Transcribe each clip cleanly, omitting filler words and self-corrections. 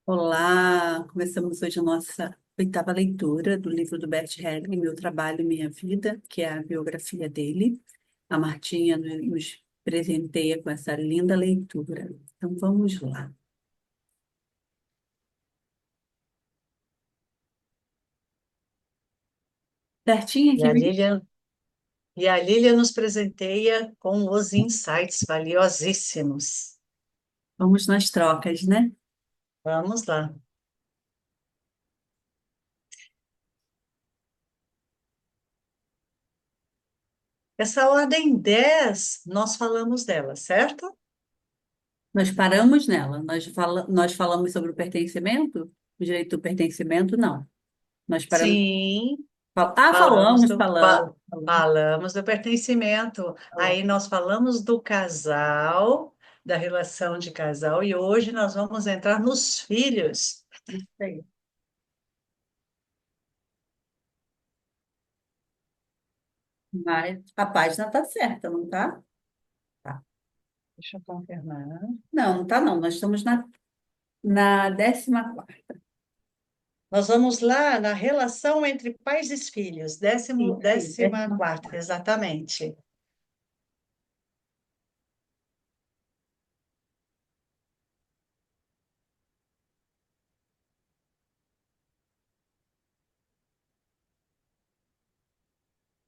Olá, começamos hoje a nossa oitava leitura do livro do Bert Helling, Meu Trabalho, Minha Vida, que é a biografia dele. A Martinha nos presenteia com essa linda leitura. Então vamos lá. Bertinha, E que a vem? Lilian, e a Lilian nos presenteia com os insights valiosíssimos. Vamos nas trocas, né? Vamos lá. Essa ordem 10, nós falamos dela, certo? Nós paramos nela. Nós falamos sobre o pertencimento? O direito do pertencimento, não. Nós paramos. Sim, falamos Falamos, do, falamos, fa- falamos. falamos do pertencimento. Aí nós falamos do casal, da relação de casal, e hoje nós vamos entrar nos filhos. Isso aí. Mas a página está certa, não está? Tá. Deixa eu confirmar. Não, não tá não. Nós estamos na 14ª. Nós vamos lá na relação entre pais e filhos, Isso, décima 14ª. quarta, exatamente.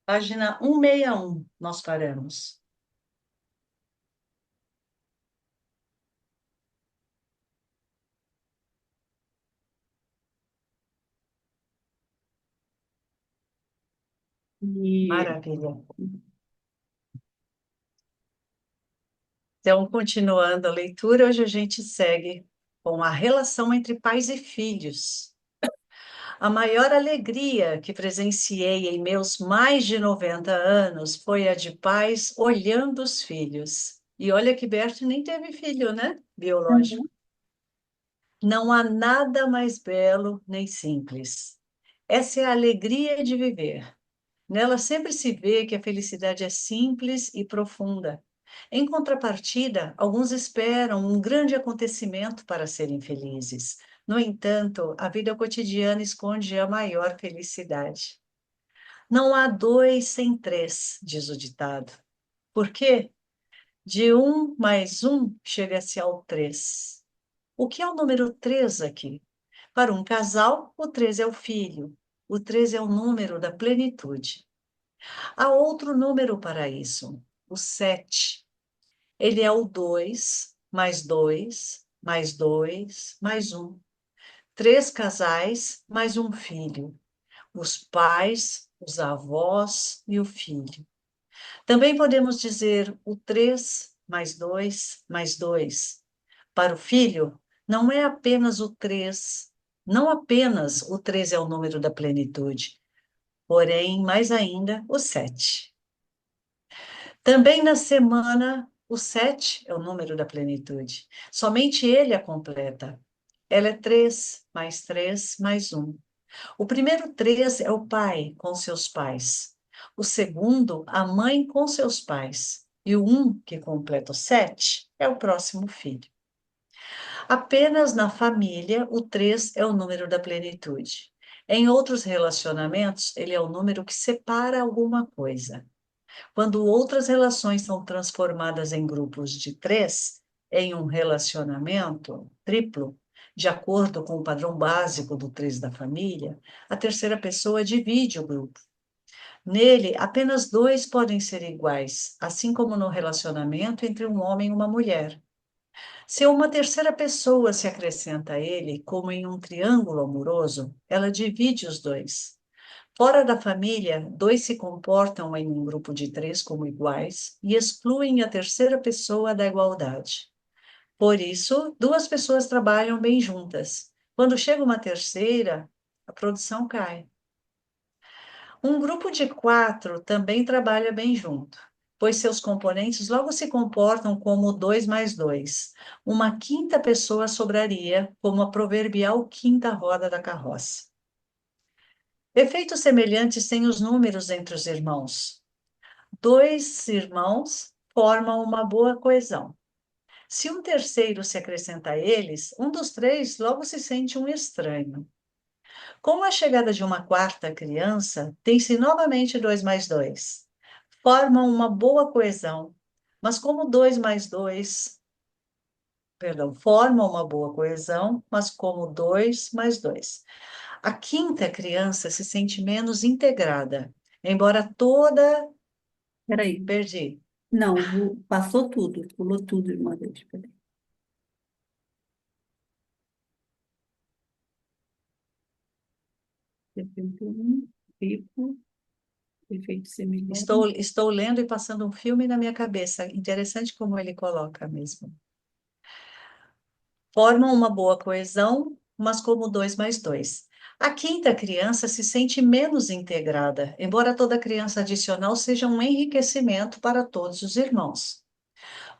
Página 161, nós paramos. E Maravilha. Então, continuando a leitura, hoje a gente segue com a relação entre pais e filhos. A maior alegria que presenciei em meus mais de 90 anos foi a de pais olhando os filhos. E olha que Berto nem teve filho, né? Biológico. Uhum. Não há nada mais belo nem simples. Essa é a alegria de viver. Nela sempre se vê que a felicidade é simples e profunda. Em contrapartida, alguns esperam um grande acontecimento para serem felizes. No entanto, a vida cotidiana esconde a maior felicidade. Não há dois sem três, diz o ditado. Por quê? De um mais um chega-se ao três. O que é o número três aqui? Para um casal, o três é o filho. O três é o número da plenitude. Há outro número para isso, o 7. Ele é o 2 mais 2 mais 2 mais um. Três casais mais um filho. Os pais, os avós e o filho. Também podemos dizer o 3 mais 2 mais 2. Para o filho, não é apenas o 3. Não apenas o 3 é o número da plenitude, porém, mais ainda, o 7. Também na semana, o 7 é o número da plenitude. Somente ele a completa. Ela é 3 mais 3 mais um. O primeiro 3 é o pai com seus pais. O segundo, a mãe com seus pais. E o um, que completa o 7, é o próximo filho. Apenas na família, o 3 é o número da plenitude. Em outros relacionamentos, ele é o número que separa alguma coisa. Quando outras relações são transformadas em grupos de três, em um relacionamento triplo, de acordo com o padrão básico do três da família, a terceira pessoa divide o grupo. Nele, apenas dois podem ser iguais, assim como no relacionamento entre um homem e uma mulher. Se uma terceira pessoa se acrescenta a ele, como em um triângulo amoroso, ela divide os dois. Fora da família, dois se comportam em um grupo de três como iguais e excluem a terceira pessoa da igualdade. Por isso, duas pessoas trabalham bem juntas. Quando chega uma terceira, a produção cai. Um grupo de quatro também trabalha bem junto, pois seus componentes logo se comportam como dois mais dois. Uma quinta pessoa sobraria, como a proverbial quinta roda da carroça. Efeitos semelhantes têm os números entre os irmãos. Dois irmãos formam uma boa coesão. Se um terceiro se acrescenta a eles, um dos três logo se sente um estranho. Com a chegada de uma quarta criança, tem-se novamente dois mais dois. Formam uma boa coesão, mas como dois mais dois, perdão, formam uma boa coesão, mas como dois mais dois. A quinta criança se sente menos integrada, embora toda. Peraí. Perdi. Não, passou tudo, pulou tudo de uma vez. Peraí. 71, rico, efeito semilunar. Estou lendo e passando um filme na minha cabeça. Interessante como ele coloca mesmo. Formam uma boa coesão, mas como dois mais dois. A quinta criança se sente menos integrada, embora toda criança adicional seja um enriquecimento para todos os irmãos.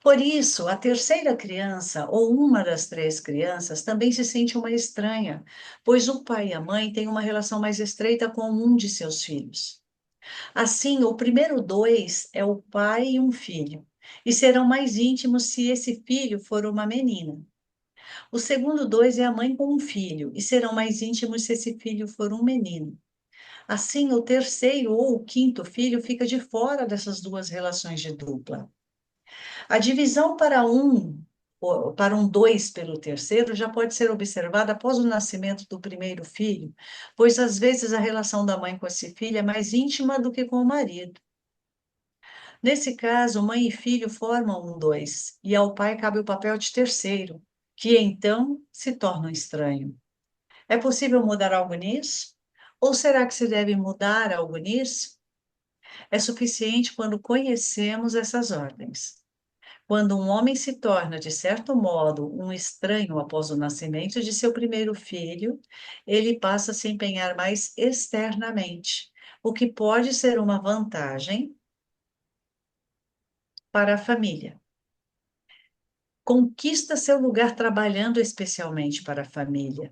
Por isso, a terceira criança, ou uma das três crianças, também se sente uma estranha, pois o pai e a mãe têm uma relação mais estreita com um de seus filhos. Assim, o primeiro dois é o pai e um filho, e serão mais íntimos se esse filho for uma menina. O segundo dois é a mãe com um filho, e serão mais íntimos se esse filho for um menino. Assim, o terceiro ou o quinto filho fica de fora dessas duas relações de dupla. A divisão para um dois pelo terceiro já pode ser observada após o nascimento do primeiro filho, pois às vezes a relação da mãe com esse filho é mais íntima do que com o marido. Nesse caso, mãe e filho formam um dois, e ao pai cabe o papel de terceiro, que então se torna um estranho. É possível mudar algo nisso? Ou será que se deve mudar algo nisso? É suficiente quando conhecemos essas ordens. Quando um homem se torna, de certo modo, um estranho após o nascimento de seu primeiro filho, ele passa a se empenhar mais externamente, o que pode ser uma vantagem para a família. Conquista seu lugar trabalhando especialmente para a família.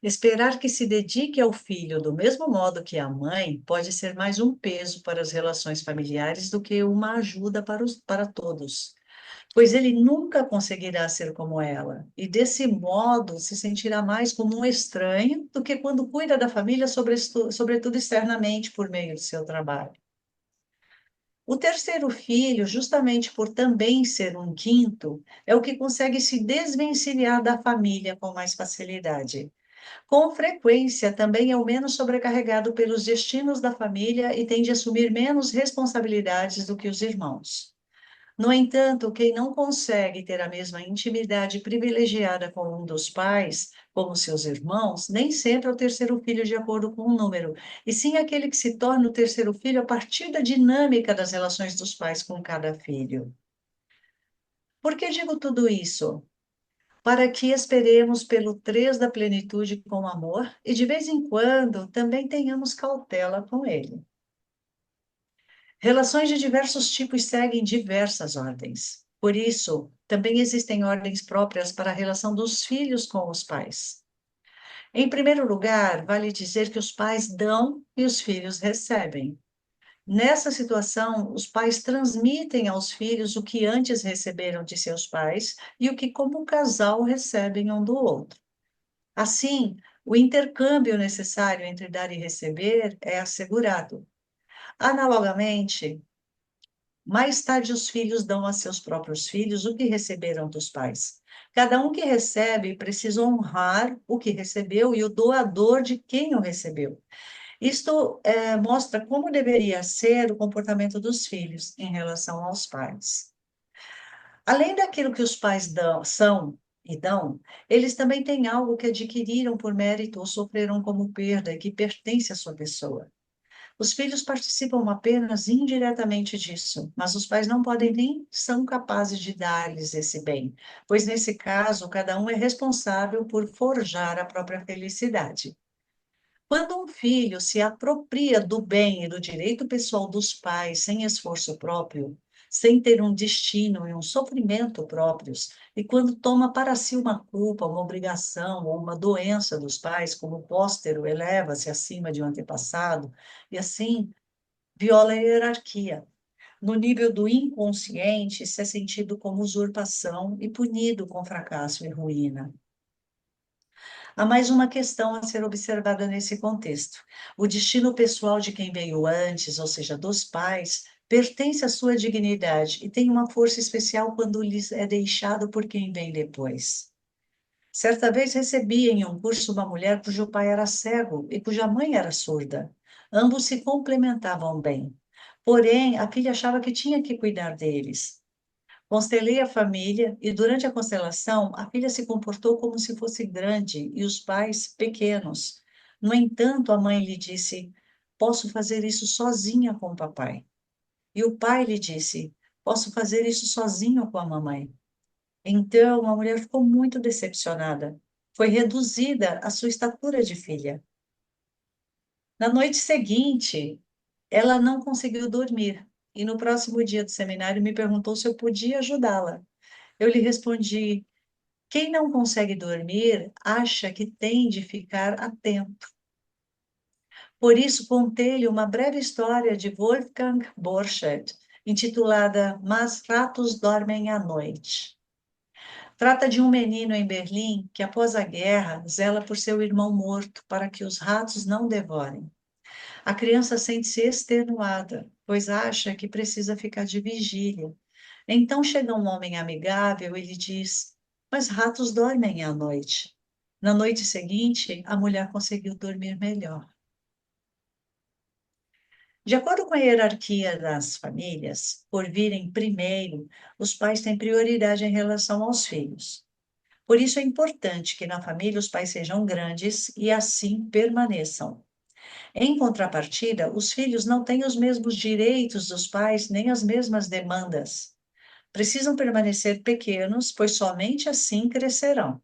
Esperar que se dedique ao filho do mesmo modo que a mãe pode ser mais um peso para as relações familiares do que uma ajuda para todos, pois ele nunca conseguirá ser como ela, e desse modo se sentirá mais como um estranho do que quando cuida da família, sobretudo externamente, por meio de seu trabalho. O terceiro filho, justamente por também ser um quinto, é o que consegue se desvencilhar da família com mais facilidade. Com frequência, também é o menos sobrecarregado pelos destinos da família e tende a assumir menos responsabilidades do que os irmãos. No entanto, quem não consegue ter a mesma intimidade privilegiada com um dos pais, como seus irmãos, nem sempre é o terceiro filho de acordo com o número, e sim aquele que se torna o terceiro filho a partir da dinâmica das relações dos pais com cada filho. Por que digo tudo isso? Para que esperemos pelo três da plenitude com amor e, de vez em quando, também tenhamos cautela com ele. Relações de diversos tipos seguem diversas ordens. Por isso, também existem ordens próprias para a relação dos filhos com os pais. Em primeiro lugar, vale dizer que os pais dão e os filhos recebem. Nessa situação, os pais transmitem aos filhos o que antes receberam de seus pais e o que, como casal, recebem um do outro. Assim, o intercâmbio necessário entre dar e receber é assegurado. Analogamente, mais tarde, os filhos dão a seus próprios filhos o que receberam dos pais. Cada um que recebe precisa honrar o que recebeu e o doador de quem o recebeu. Isto mostra como deveria ser o comportamento dos filhos em relação aos pais. Além daquilo que os pais são e dão, eles também têm algo que adquiriram por mérito ou sofreram como perda e que pertence à sua pessoa. Os filhos participam apenas indiretamente disso, mas os pais não podem nem são capazes de dar-lhes esse bem, pois nesse caso cada um é responsável por forjar a própria felicidade. Quando um filho se apropria do bem e do direito pessoal dos pais sem esforço próprio, sem ter um destino e um sofrimento próprios, e quando toma para si uma culpa, uma obrigação ou uma doença dos pais, como o póstero eleva-se acima de um antepassado, e assim viola a hierarquia. No nível do inconsciente, isso é sentido como usurpação e punido com fracasso e ruína. Há mais uma questão a ser observada nesse contexto. O destino pessoal de quem veio antes, ou seja, dos pais, pertence à sua dignidade e tem uma força especial quando lhes é deixado por quem vem depois. Certa vez recebi em um curso uma mulher cujo pai era cego e cuja mãe era surda. Ambos se complementavam bem. Porém, a filha achava que tinha que cuidar deles. Constelei a família e, durante a constelação, a filha se comportou como se fosse grande e os pais pequenos. No entanto, a mãe lhe disse: Posso fazer isso sozinha com o papai. E o pai lhe disse: Posso fazer isso sozinho com a mamãe. Então, a mulher ficou muito decepcionada. Foi reduzida à sua estatura de filha. Na noite seguinte, ela não conseguiu dormir. E no próximo dia do seminário me perguntou se eu podia ajudá-la. Eu lhe respondi: quem não consegue dormir acha que tem de ficar atento. Por isso, contei-lhe uma breve história de Wolfgang Borchardt, intitulada Mas Ratos Dormem à Noite. Trata de um menino em Berlim que, após a guerra, zela por seu irmão morto para que os ratos não devorem. A criança sente-se extenuada, pois acha que precisa ficar de vigília. Então chega um homem amigável e lhe diz: Mas ratos dormem à noite. Na noite seguinte, a mulher conseguiu dormir melhor. De acordo com a hierarquia das famílias, por virem primeiro, os pais têm prioridade em relação aos filhos. Por isso é importante que na família os pais sejam grandes e assim permaneçam. Em contrapartida, os filhos não têm os mesmos direitos dos pais nem as mesmas demandas. Precisam permanecer pequenos, pois somente assim crescerão.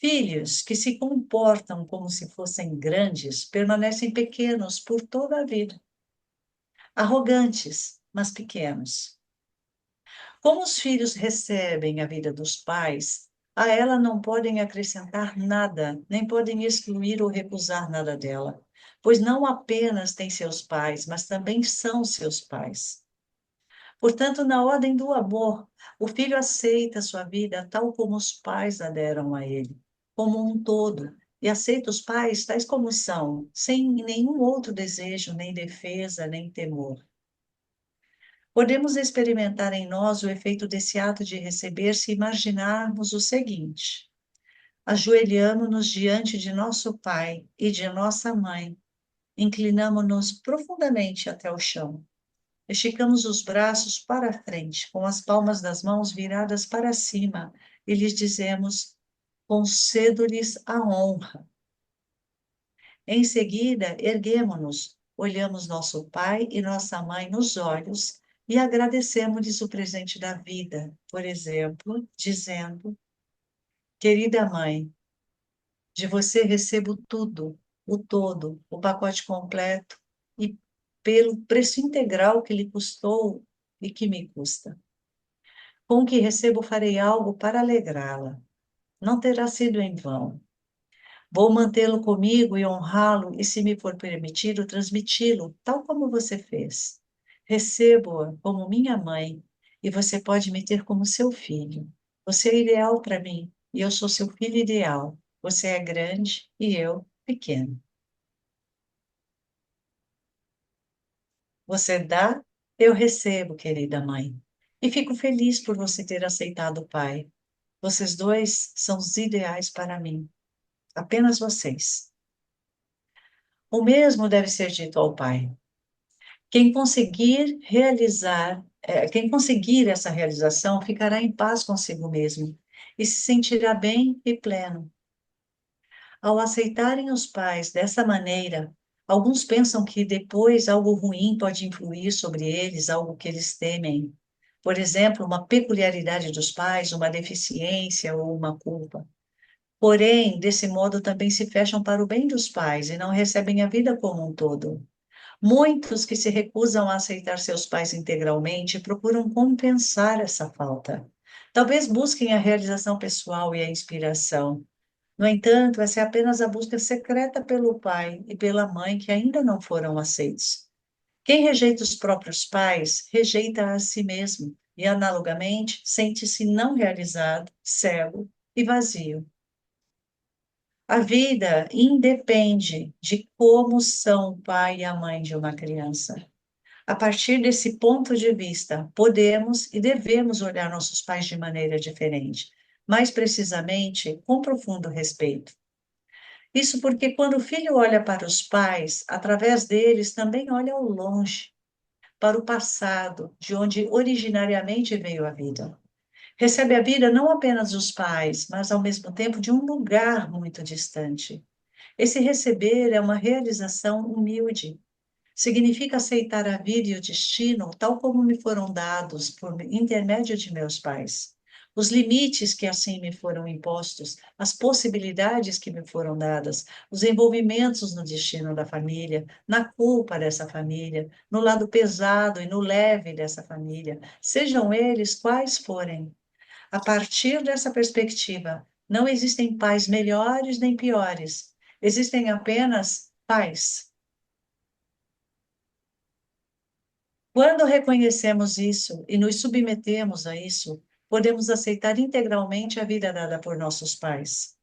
Filhos que se comportam como se fossem grandes permanecem pequenos por toda a vida. Arrogantes, mas pequenos. Como os filhos recebem a vida dos pais, a ela não podem acrescentar nada, nem podem excluir ou recusar nada dela, pois não apenas têm seus pais, mas também são seus pais. Portanto, na ordem do amor, o filho aceita a sua vida tal como os pais a deram a ele, como um todo, e aceita os pais tais como são, sem nenhum outro desejo, nem defesa, nem temor. Podemos experimentar em nós o efeito desse ato de receber se imaginarmos o seguinte: ajoelhamo-nos diante de nosso Pai e de nossa Mãe, inclinamo-nos profundamente até o chão, esticamos os braços para a frente, com as palmas das mãos viradas para cima, e lhes dizemos: concedo-lhes a honra. Em seguida, erguemo-nos, olhamos nosso pai e nossa mãe nos olhos e agradecemos-lhes o presente da vida, por exemplo, dizendo: Querida mãe, de você recebo tudo, o todo, o pacote completo e pelo preço integral que lhe custou e que me custa. Com o que recebo, farei algo para alegrá-la. Não terá sido em vão. Vou mantê-lo comigo e honrá-lo, e, se me for permitido, transmiti-lo, tal como você fez. Recebo-a como minha mãe, e você pode me ter como seu filho. Você é ideal para mim, e eu sou seu filho ideal. Você é grande e eu pequeno. Você dá, eu recebo, querida mãe. E fico feliz por você ter aceitado o pai. Vocês dois são os ideais para mim. Apenas vocês. O mesmo deve ser dito ao pai. Quem conseguir essa realização ficará em paz consigo mesmo e se sentirá bem e pleno. Ao aceitarem os pais dessa maneira, alguns pensam que depois algo ruim pode influir sobre eles, algo que eles temem. Por exemplo, uma peculiaridade dos pais, uma deficiência ou uma culpa. Porém, desse modo também se fecham para o bem dos pais e não recebem a vida como um todo. Muitos que se recusam a aceitar seus pais integralmente procuram compensar essa falta. Talvez busquem a realização pessoal e a inspiração. No entanto, essa é apenas a busca secreta pelo pai e pela mãe que ainda não foram aceitos. Quem rejeita os próprios pais, rejeita a si mesmo e, analogamente, sente-se não realizado, cego e vazio. A vida independe de como são o pai e a mãe de uma criança. A partir desse ponto de vista, podemos e devemos olhar nossos pais de maneira diferente, mais precisamente com profundo respeito. Isso porque quando o filho olha para os pais, através deles também olha ao longe, para o passado, de onde originariamente veio a vida. Recebe a vida não apenas dos pais, mas ao mesmo tempo de um lugar muito distante. Esse receber é uma realização humilde. Significa aceitar a vida e o destino tal como me foram dados por intermédio de meus pais. Os limites que assim me foram impostos, as possibilidades que me foram dadas, os envolvimentos no destino da família, na culpa dessa família, no lado pesado e no leve dessa família, sejam eles quais forem. A partir dessa perspectiva, não existem pais melhores nem piores, existem apenas pais. Quando reconhecemos isso e nos submetemos a isso, podemos aceitar integralmente a vida dada por nossos pais.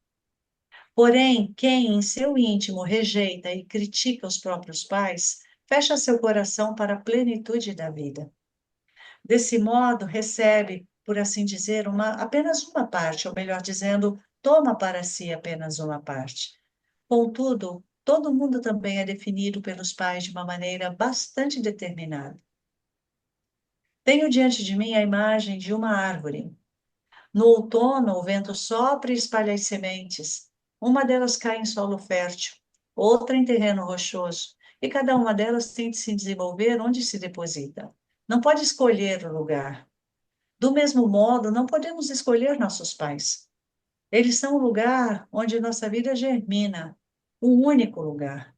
Porém, quem em seu íntimo rejeita e critica os próprios pais, fecha seu coração para a plenitude da vida. Desse modo, recebe, por assim dizer, apenas uma parte, ou melhor dizendo, toma para si apenas uma parte. Contudo, todo mundo também é definido pelos pais de uma maneira bastante determinada. Tenho diante de mim a imagem de uma árvore. No outono, o vento sopra e espalha as sementes. Uma delas cai em solo fértil, outra em terreno rochoso, e cada uma delas tem de se desenvolver onde se deposita. Não pode escolher o lugar. Do mesmo modo, não podemos escolher nossos pais. Eles são o lugar onde nossa vida germina, o único lugar.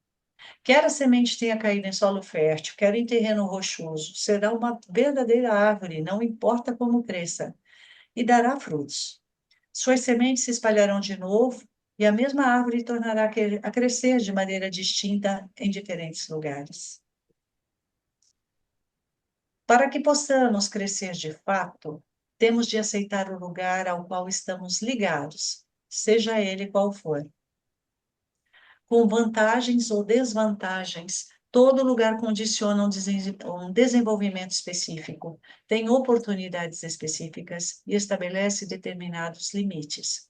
Quer a semente tenha caído em solo fértil, quer em terreno rochoso, será uma verdadeira árvore, não importa como cresça, e dará frutos. Suas sementes se espalharão de novo, e a mesma árvore tornará a crescer de maneira distinta em diferentes lugares. Para que possamos crescer de fato, temos de aceitar o lugar ao qual estamos ligados, seja ele qual for. Com vantagens ou desvantagens, todo lugar condiciona um desenvolvimento específico, tem oportunidades específicas e estabelece determinados limites.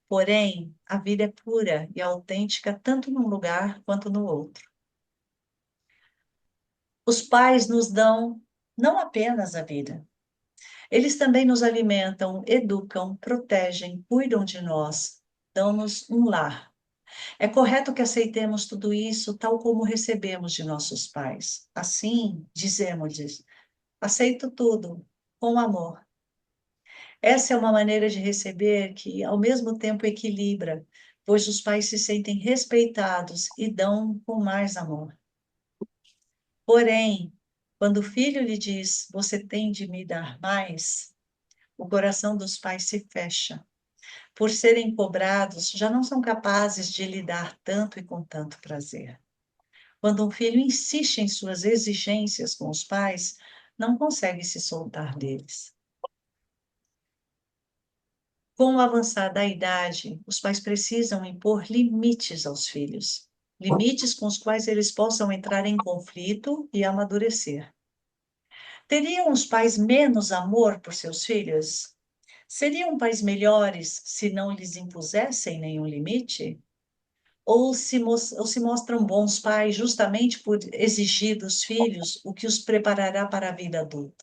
Porém, a vida é pura e autêntica tanto num lugar quanto no outro. Os pais nos dão não apenas a vida, eles também nos alimentam, educam, protegem, cuidam de nós, dão-nos um lar. É correto que aceitemos tudo isso tal como recebemos de nossos pais. Assim, dizemos-lhes, aceito tudo, com amor. Essa é uma maneira de receber que, ao mesmo tempo, equilibra, pois os pais se sentem respeitados e dão com mais amor. Porém, quando o filho lhe diz, você tem de me dar mais, o coração dos pais se fecha. Por serem cobrados, já não são capazes de lhe dar tanto e com tanto prazer. Quando um filho insiste em suas exigências com os pais, não consegue se soltar deles. Com o avançar da idade, os pais precisam impor limites aos filhos, limites com os quais eles possam entrar em conflito e amadurecer. Teriam os pais menos amor por seus filhos? Seriam pais melhores se não lhes impusessem nenhum limite? Ou se mostram bons pais justamente por exigir dos filhos o que os preparará para a vida adulta?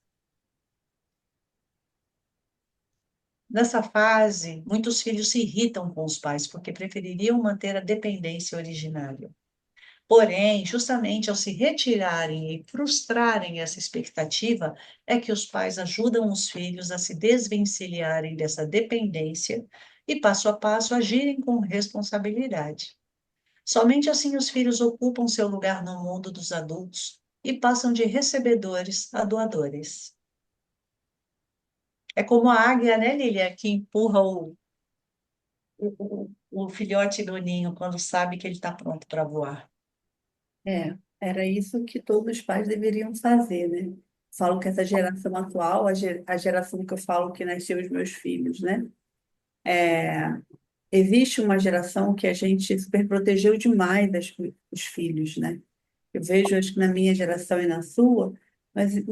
Nessa fase, muitos filhos se irritam com os pais porque prefeririam manter a dependência originária. Porém, justamente ao se retirarem e frustrarem essa expectativa, é que os pais ajudam os filhos a se desvencilharem dessa dependência e, passo a passo, agirem com responsabilidade. Somente assim os filhos ocupam seu lugar no mundo dos adultos e passam de recebedores a doadores. É como a águia, né, Lilia, que empurra o filhote do ninho quando sabe que ele está pronto para voar. É. Era isso que todos os pais deveriam fazer, né? Falo que essa geração atual, a geração que eu falo que nasceu os meus filhos, né? Existe uma geração que a gente superprotegeu demais os filhos, né? Eu vejo, acho que na minha geração e na sua, mas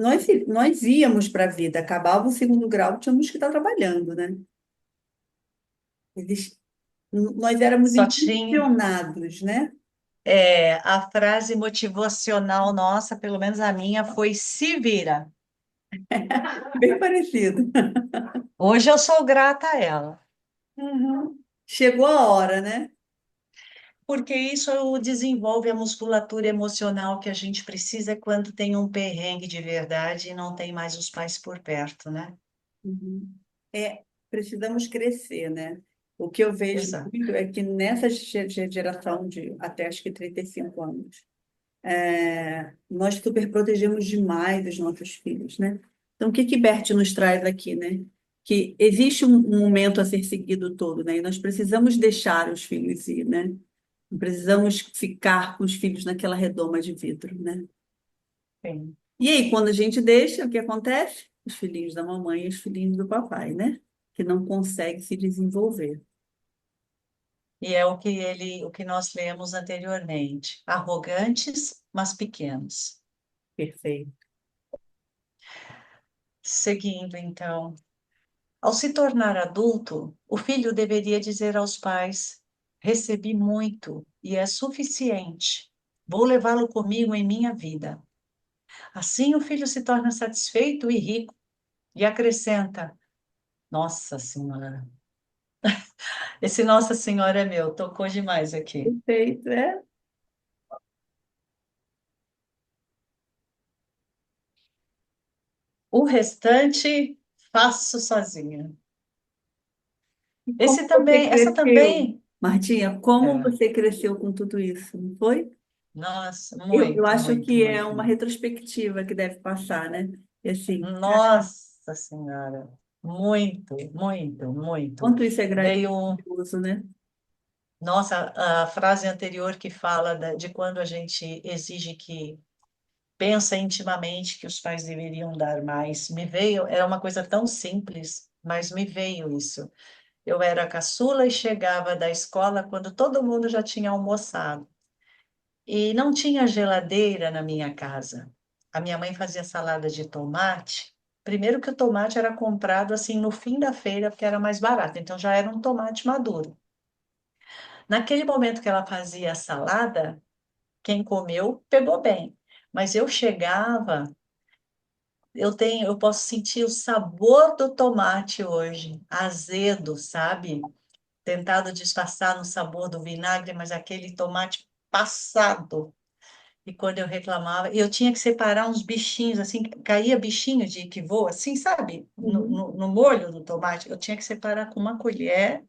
nós íamos para a vida, acabava o segundo grau, tínhamos que estar trabalhando, né? Eles, nós éramos Só tinha. impulsionados, né? A frase motivacional nossa, pelo menos a minha, foi se vira. Bem parecido. Hoje eu sou grata a ela, Uhum. Chegou a hora, né? porque isso desenvolve a musculatura emocional que a gente precisa quando tem um perrengue de verdade e não tem mais os pais por perto, né? Uhum. Precisamos crescer, né? O que eu vejo Exato. muito é que nessa geração de até acho que 35 anos, nós superprotegemos demais os nossos filhos, né? Então, o que que Bert nos traz aqui, né? Que existe um momento a ser seguido todo, né? E nós precisamos deixar os filhos ir, né? Não precisamos ficar com os filhos naquela redoma de vidro, né? Sim. E aí, quando a gente deixa, o que acontece? Os filhinhos da mamãe e os filhinhos do papai, né? Que não conseguem se desenvolver. E é o que nós lemos anteriormente. Arrogantes, mas pequenos. Perfeito. Seguindo, então. Ao se tornar adulto, o filho deveria dizer aos pais: recebi muito e é suficiente. Vou levá-lo comigo em minha vida. Assim, o filho se torna satisfeito e rico e acrescenta: Nossa Senhora. Esse Nossa Senhora é meu, tocou demais aqui. Perfeito, é. O restante faço sozinha. E como você Essa cresceu, também. Martinha? Como É, você cresceu com tudo isso, não foi? nossa, Eu muito, acho muito, que é muito. uma retrospectiva que deve passar, né? E assim, Nossa Senhora, muito, muito, muito. quanto isso é Veio, grandioso, né? nossa, a frase anterior que fala de quando a gente exige que pensa intimamente que os pais deveriam dar mais. Me veio, era uma coisa tão simples, mas me veio isso. Eu era caçula e chegava da escola quando todo mundo já tinha almoçado. E não tinha geladeira na minha casa. A minha mãe fazia salada de tomate. Primeiro que o tomate era comprado assim no fim da feira, porque era mais barato, então já era um tomate maduro. Naquele momento que ela fazia a salada, quem comeu pegou bem. Mas eu chegava, eu posso sentir o sabor do tomate hoje, azedo, sabe? Tentado disfarçar no sabor do vinagre, mas aquele tomate passado. E quando eu reclamava, eu tinha que separar uns bichinhos, assim, caía bichinho de que voa, assim, sabe? Uhum. No molho do tomate. Eu tinha que separar com uma colher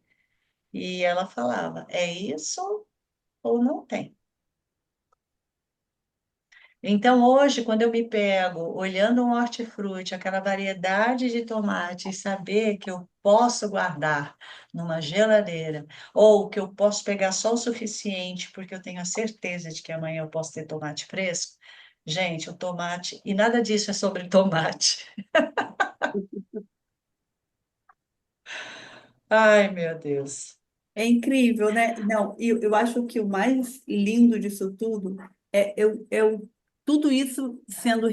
e ela falava: é isso ou não tem? Então, hoje, quando eu me pego olhando um hortifruti, aquela variedade de tomate, e saber que eu posso guardar numa geladeira, ou que eu posso pegar só o suficiente, porque eu tenho a certeza de que amanhã eu posso ter tomate fresco, gente, o tomate, e nada disso é sobre tomate. Ai, meu Deus. É incrível, né? Não, eu acho que o mais lindo disso tudo tudo isso sendo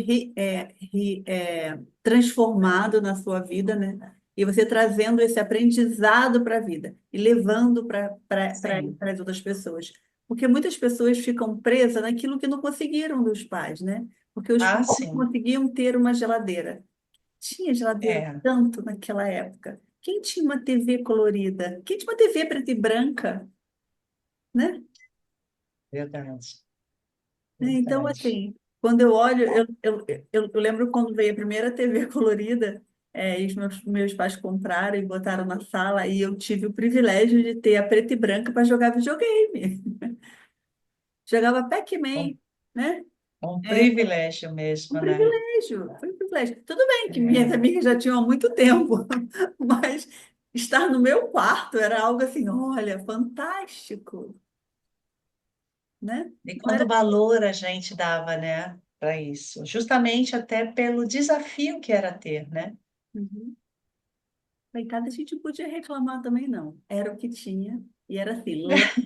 transformado na sua vida, né? E você trazendo esse aprendizado para a vida e levando para Sim. as outras pessoas. Porque muitas pessoas ficam presas naquilo que não conseguiram dos pais, né? Porque os Ah, pais não sim. conseguiam ter uma geladeira. Tinha geladeira É, tanto naquela época. Quem tinha uma TV colorida? Quem tinha uma TV preta e branca, né? verdade. Então, Verdade. assim, quando eu olho, eu lembro quando veio a primeira TV colorida, e os meus pais compraram e botaram na sala, e eu tive o privilégio de ter a preta e branca para jogar videogame. Jogava Pac-Man, Um, né? um É, privilégio um mesmo, né? privilégio, foi um privilégio. Tudo bem que minhas É. amigas já tinham há muito tempo, mas estar no meu quarto era algo assim, olha, fantástico. né? E Não era. quanto valor a gente dava, né, para isso? Justamente até pelo desafio que era ter, né? Uhum. Coitada, a gente não podia reclamar também, não. Era o que tinha, e era assim,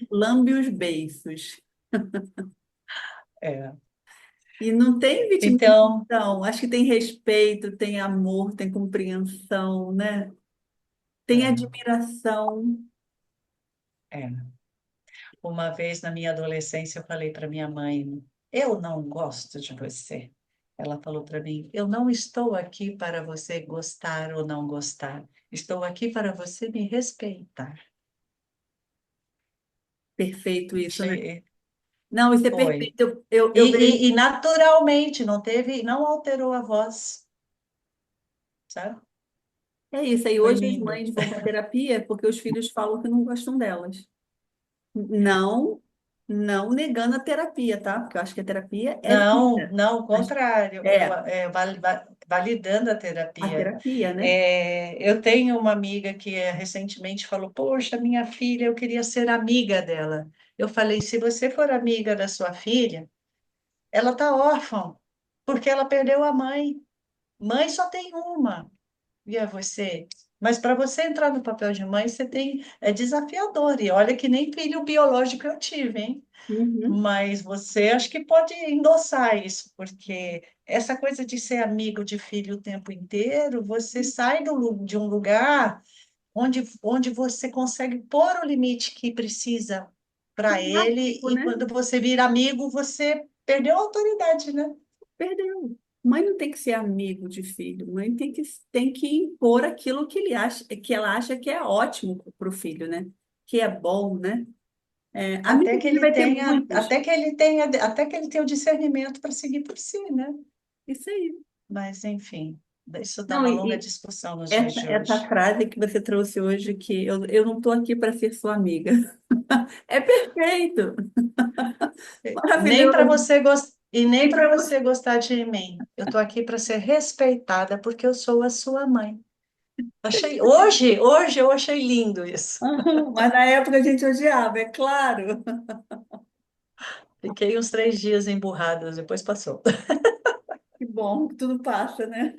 lambe os beiços. É. E não tem Então, vitimização, acho que tem respeito, tem amor, tem compreensão, né? Tem é, admiração. é. Uma vez na minha adolescência eu falei para minha mãe, eu não gosto de você. Ela falou para mim, eu não estou aqui para você gostar ou não gostar. Estou aqui para você me respeitar. Perfeito isso, né? Achei, Não, isso é foi. perfeito. Eu vejo. E naturalmente, não teve, não alterou a voz, sabe? É isso aí. Foi Hoje as lindo. mães vão para terapia porque os filhos falam que não gostam delas. Não, não negando a terapia, tá? Porque eu acho que a terapia é Não, vida. não, o Mas contrário, é validando a a terapia. terapia, né? É, eu tenho uma amiga que recentemente falou: Poxa, minha filha, eu queria ser amiga dela. Eu falei: Se você for amiga da sua filha, ela está órfã, porque ela perdeu a mãe. Mãe só tem uma, e é você. Mas para você entrar no papel de mãe, você tem, é desafiador. E olha que nem filho biológico eu tive, hein? Uhum. Mas você acho que pode endossar isso, porque essa coisa de ser amigo de filho o tempo inteiro, você sai de um lugar onde você consegue pôr o limite que precisa para Um ele, amigo, e né? quando você vira amigo, você perdeu a autoridade, né? Perdeu. Mãe não tem que ser amigo de filho. Mãe tem que impor aquilo que ele acha, que ela acha que é ótimo para o filho, né? Que é bom, né? É, Até amigos que ele ele vai ter tenha, muitos. até que ele tenha o discernimento para seguir por si, né? Isso aí. Mas, enfim, isso dá Não, uma longa discussão nos dias de essa hoje. frase que você trouxe hoje, que eu não estou aqui para ser sua amiga. É perfeito, Nem para maravilhoso. você e nem E para para você. você gostar de mim. Eu tô aqui para ser respeitada porque eu sou a sua mãe. Hoje eu achei lindo isso. Aham, mas na época a gente odiava, é claro. Fiquei uns 3 dias emburrada, depois passou. Que bom que tudo passa, né?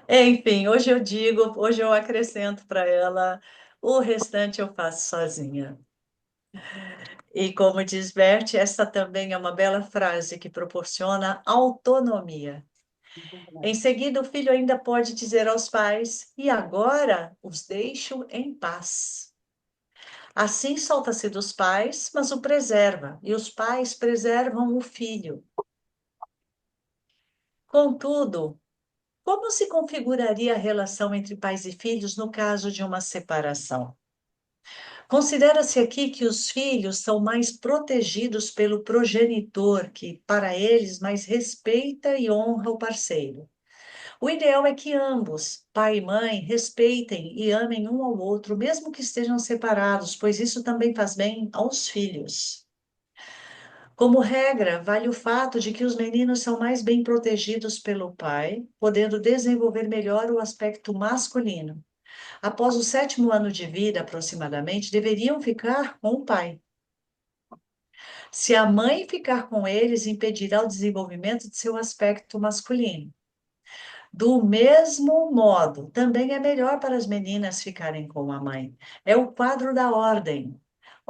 Enfim, hoje eu acrescento para ela, o restante eu faço sozinha. E como diz Bert, essa também é uma bela frase que proporciona autonomia. Em seguida, o filho ainda pode dizer aos pais: E agora os deixo em paz. Assim solta-se dos pais, mas o preserva, e os pais preservam o filho. Contudo, como se configuraria a relação entre pais e filhos no caso de uma separação? Considera-se aqui que os filhos são mais protegidos pelo progenitor, que, para eles, mais respeita e honra o parceiro. O ideal é que ambos, pai e mãe, respeitem e amem um ao outro, mesmo que estejam separados, pois isso também faz bem aos filhos. Como regra, vale o fato de que os meninos são mais bem protegidos pelo pai, podendo desenvolver melhor o aspecto masculino. Após o 7º ano de vida, aproximadamente, deveriam ficar com o pai. Se a mãe ficar com eles, impedirá o desenvolvimento de seu aspecto masculino. Do mesmo modo, também é melhor para as meninas ficarem com a mãe. É o quadro da ordem.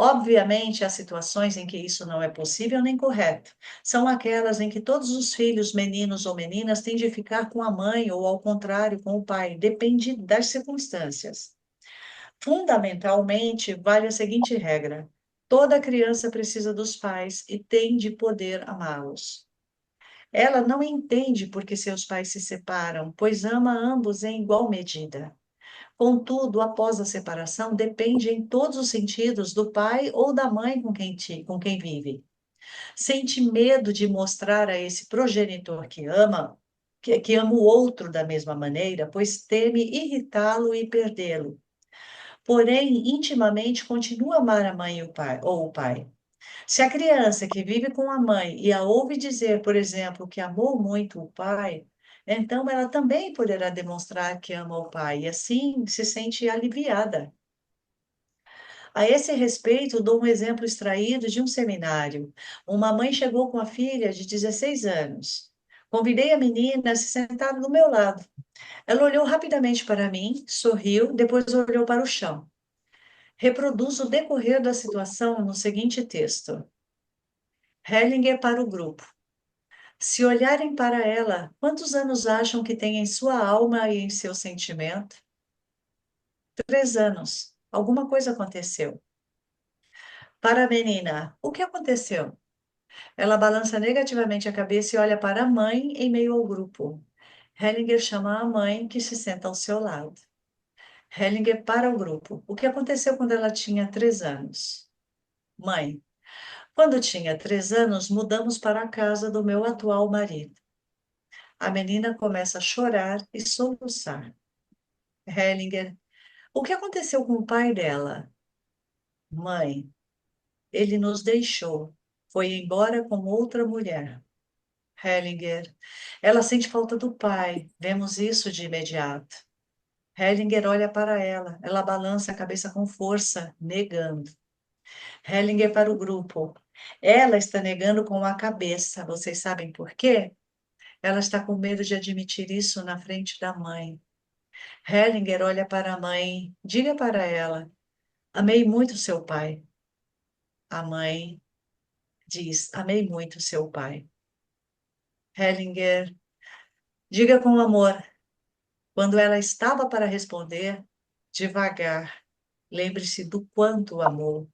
Obviamente, há situações em que isso não é possível nem correto. São aquelas em que todos os filhos, meninos ou meninas, têm de ficar com a mãe ou, ao contrário, com o pai. Depende das circunstâncias. Fundamentalmente, vale a seguinte regra: toda criança precisa dos pais e tem de poder amá-los. Ela não entende por que seus pais se separam, pois ama ambos em igual medida. Contudo, após a separação, depende em todos os sentidos do pai ou da mãe com quem vive. Sente medo de mostrar a esse progenitor que ama, que ama o outro da mesma maneira, pois teme irritá-lo e perdê-lo. Porém, intimamente continua a amar a mãe e o pai, ou o pai. Se a criança que vive com a mãe e a ouve dizer, por exemplo, que amou muito o pai, então ela também poderá demonstrar que ama o pai e assim se sente aliviada. A esse respeito, dou um exemplo extraído de um seminário. Uma mãe chegou com a filha de 16 anos. Convidei a menina a se sentar do meu lado. Ela olhou rapidamente para mim, sorriu, depois olhou para o chão. Reproduzo o decorrer da situação no seguinte texto. Hellinger para o grupo. Se olharem para ela, quantos anos acham que tem em sua alma e em seu sentimento? 3 anos. Alguma coisa aconteceu. Para a menina, o que aconteceu? Ela balança negativamente a cabeça e olha para a mãe em meio ao grupo. Hellinger chama a mãe, que se senta ao seu lado. Hellinger para o grupo. O que aconteceu quando ela tinha 3 anos? Mãe, quando tinha 3 anos, mudamos para a casa do meu atual marido. A menina começa a chorar e soluçar. Hellinger, o que aconteceu com o pai dela? Mãe, ele nos deixou. Foi embora com outra mulher. Hellinger, ela sente falta do pai. Vemos isso de imediato. Hellinger olha para ela. Ela balança a cabeça com força, negando. Hellinger para o grupo. Ela está negando com a cabeça. Vocês sabem por quê? Ela está com medo de admitir isso na frente da mãe. Hellinger olha para a mãe. Diga para ela: amei muito seu pai. A mãe diz: amei muito seu pai. Hellinger, diga com amor. Quando ela estava para responder, devagar, lembre-se do quanto amou.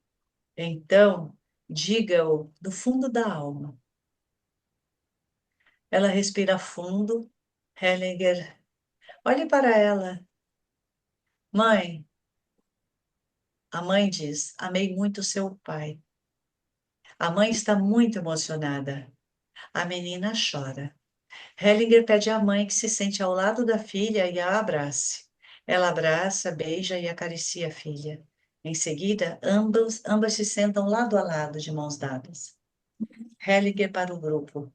Então, diga-o do fundo da alma. Ela respira fundo. Hellinger, olhe para ela. Mãe, a mãe diz: amei muito seu pai. A mãe está muito emocionada. A menina chora. Hellinger pede à mãe que se sente ao lado da filha e a abrace. Ela abraça, beija e acaricia a filha. Em seguida, ambas se sentam lado a lado, de mãos dadas. Hellinger para o grupo.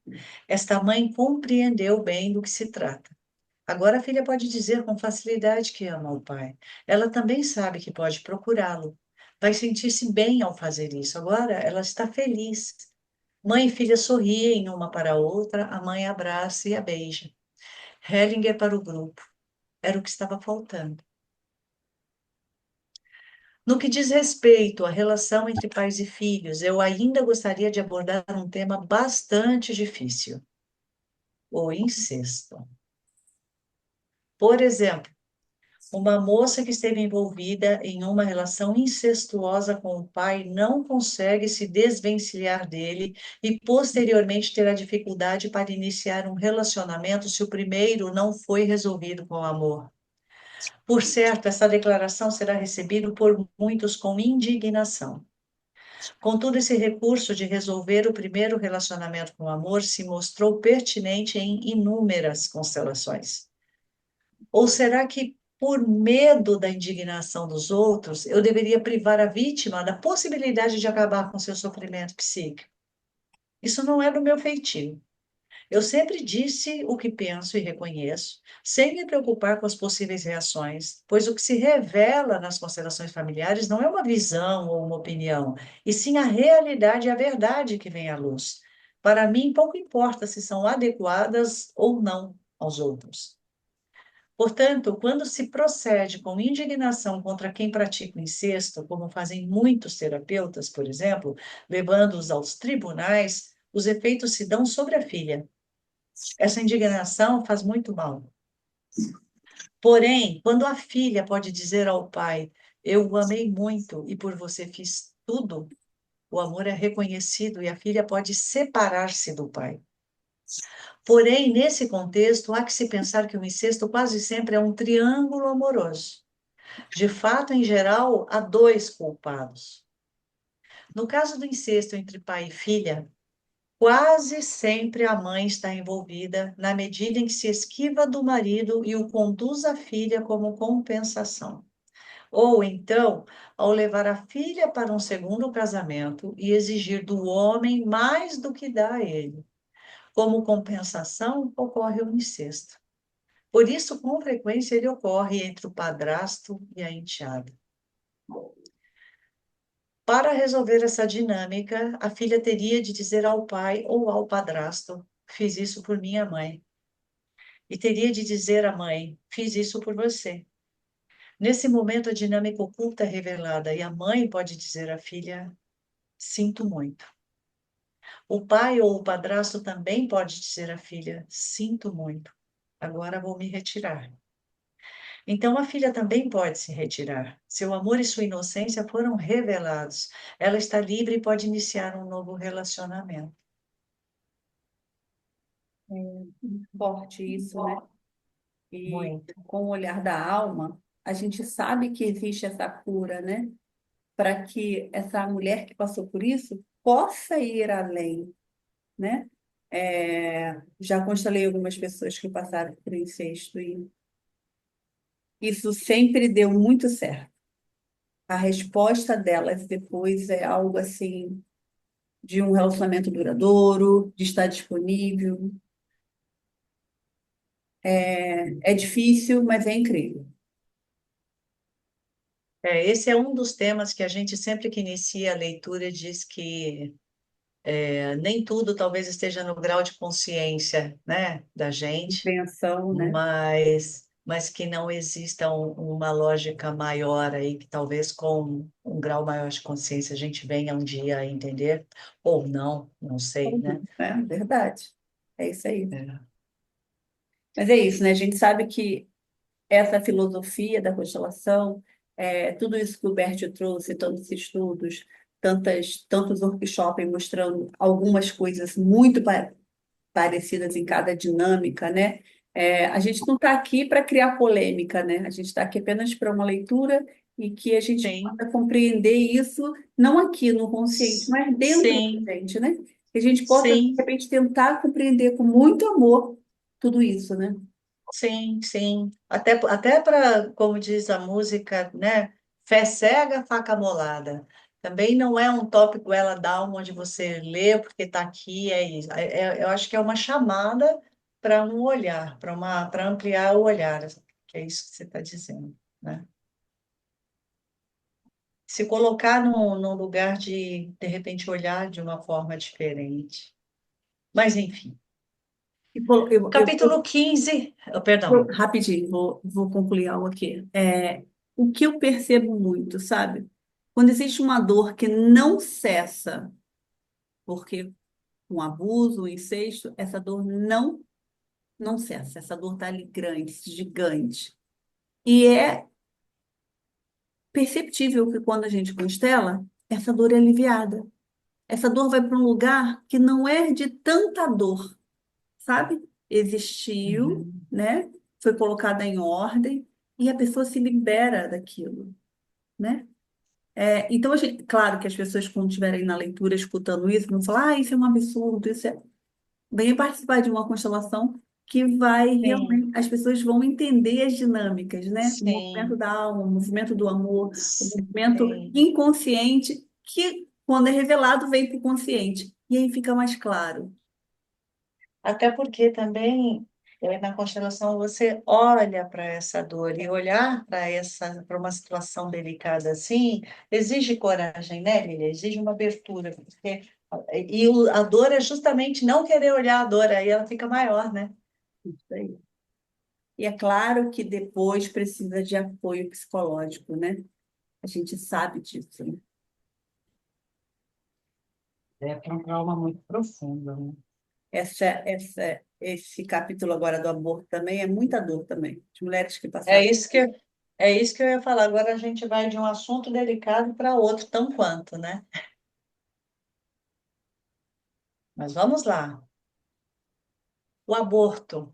Esta mãe compreendeu bem do que se trata. Agora a filha pode dizer com facilidade que ama o pai. Ela também sabe que pode procurá-lo. Vai sentir-se bem ao fazer isso. Agora ela está feliz. Mãe e filha sorriem uma para a outra, a mãe abraça e a beija. Hellinger para o grupo. Era o que estava faltando. No que diz respeito à relação entre pais e filhos, eu ainda gostaria de abordar um tema bastante difícil: o incesto. Por exemplo, uma moça que esteve envolvida em uma relação incestuosa com o pai não consegue se desvencilhar dele e posteriormente terá dificuldade para iniciar um relacionamento se o primeiro não foi resolvido com amor. Por certo, essa declaração será recebida por muitos com indignação. Contudo, esse recurso de resolver o primeiro relacionamento com amor se mostrou pertinente em inúmeras constelações. Ou será que, por medo da indignação dos outros, eu deveria privar a vítima da possibilidade de acabar com seu sofrimento psíquico? Isso não é do meu feitio. Eu sempre disse o que penso e reconheço, sem me preocupar com as possíveis reações, pois o que se revela nas constelações familiares não é uma visão ou uma opinião, e sim a realidade e a verdade que vem à luz. Para mim, pouco importa se são adequadas ou não aos outros. Portanto, quando se procede com indignação contra quem pratica o incesto, como fazem muitos terapeutas, por exemplo, levando-os aos tribunais, os efeitos se dão sobre a filha. Essa indignação faz muito mal. Porém, quando a filha pode dizer ao pai: eu o amei muito e por você fiz tudo, o amor é reconhecido e a filha pode separar-se do pai. Porém, nesse contexto, há que se pensar que o incesto quase sempre é um triângulo amoroso. De fato, em geral, há dois culpados. No caso do incesto entre pai e filha, quase sempre a mãe está envolvida na medida em que se esquiva do marido e o conduz à filha como compensação. Ou então, ao levar a filha para um segundo casamento e exigir do homem mais do que dá a ele. Como compensação, ocorre o incesto. Por isso, com frequência, ele ocorre entre o padrasto e a enteada. Para resolver essa dinâmica, a filha teria de dizer ao pai ou ao padrasto: fiz isso por minha mãe. E teria de dizer à mãe: fiz isso por você. Nesse momento, a dinâmica oculta é revelada e a mãe pode dizer à filha: sinto muito. O pai ou o padrasto também pode dizer à filha: sinto muito. Agora vou me retirar. Então, a filha também pode se retirar. Seu amor e sua inocência foram revelados. Ela está livre e pode iniciar um novo relacionamento. Forte isso, né? E Muito. com o olhar da alma, a gente sabe que existe essa cura, né? Para que essa mulher que passou por isso possa ir além, né? Já constelei algumas pessoas que passaram por incesto e isso sempre deu muito certo. A resposta delas depois é algo assim de um relacionamento duradouro, de estar disponível. É difícil, mas é incrível. Esse é um dos temas que a gente sempre que inicia a leitura diz que nem tudo talvez esteja no grau de consciência, né, da gente, Compreensão, né? mas que não exista uma lógica maior aí, que talvez com um grau maior de consciência a gente venha um dia a entender, ou não, não sei, né? É verdade. É isso aí. É. Mas é isso, né? A gente sabe que essa filosofia da constelação, tudo isso que o Bert trouxe, tantos estudos, tantos workshops mostrando algumas coisas muito parecidas em cada dinâmica, né? A gente não está aqui para criar polêmica, né? A gente está aqui apenas para uma leitura e que a gente Sim, possa compreender isso, não aqui no consciente, mas dentro da sim, gente, né? Que a gente possa, de sim. repente, tentar compreender com muito amor tudo isso, né? Sim, sim. Até para, como diz a música, né? Fé cega, faca molada. Também não é um tópico ela dá onde você lê porque está aqui, é isso. Eu acho que é uma chamada para um olhar, para ampliar o olhar, que é isso que você está dizendo, né? Se colocar num lugar de repente, olhar de uma forma diferente. Mas, enfim. Capítulo 15, perdão. Rapidinho, vou concluir algo aqui. O que eu percebo muito, sabe? Quando existe uma dor que não cessa, porque um abuso, um incesto, essa dor não cessa. Essa dor está ali grande, gigante. E é perceptível que quando a gente constela, essa dor é aliviada. Essa dor vai para um lugar que não é de tanta dor, sabe? Existiu, Uhum. né? Foi colocada em ordem e a pessoa se libera daquilo, né? Então, claro que as pessoas, quando estiverem na leitura escutando isso, vão falar: isso é um absurdo, isso é. Venha participar de uma constelação que vai Sim, realmente, as pessoas vão entender as dinâmicas, né? O movimento sim, da alma, o movimento do amor, o movimento sim. inconsciente, que quando é revelado, vem para o consciente. E aí fica mais claro. Até porque também na constelação você olha para essa dor e olhar para uma situação delicada assim exige coragem, né, Lilia? Exige uma abertura, porque a dor é justamente não querer olhar a dor, aí ela fica maior, né? Isso aí. E é claro que depois precisa de apoio psicológico, né? A gente sabe disso, né? É um trauma muito profundo, né? Esse capítulo agora do aborto também é muita dor também. De mulheres que É passaram. isso que é isso que eu ia falar. Agora a gente vai de um assunto delicado para outro, tão quanto, né? Mas vamos lá. O aborto.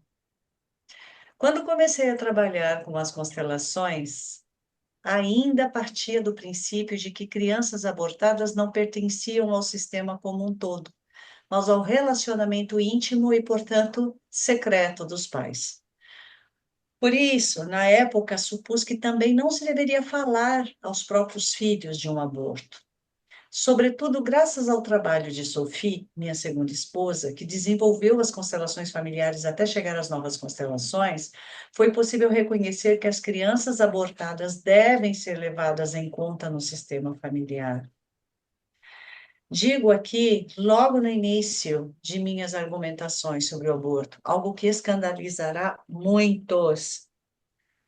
Quando comecei a trabalhar com as constelações, ainda partia do princípio de que crianças abortadas não pertenciam ao sistema como um todo, mas ao relacionamento íntimo e, portanto, secreto dos pais. Por isso, na época, supus que também não se deveria falar aos próprios filhos de um aborto. Sobretudo graças ao trabalho de Sophie, minha segunda esposa, que desenvolveu as constelações familiares até chegar às novas constelações, foi possível reconhecer que as crianças abortadas devem ser levadas em conta no sistema familiar. Digo aqui, logo no início de minhas argumentações sobre o aborto, algo que escandalizará muitos.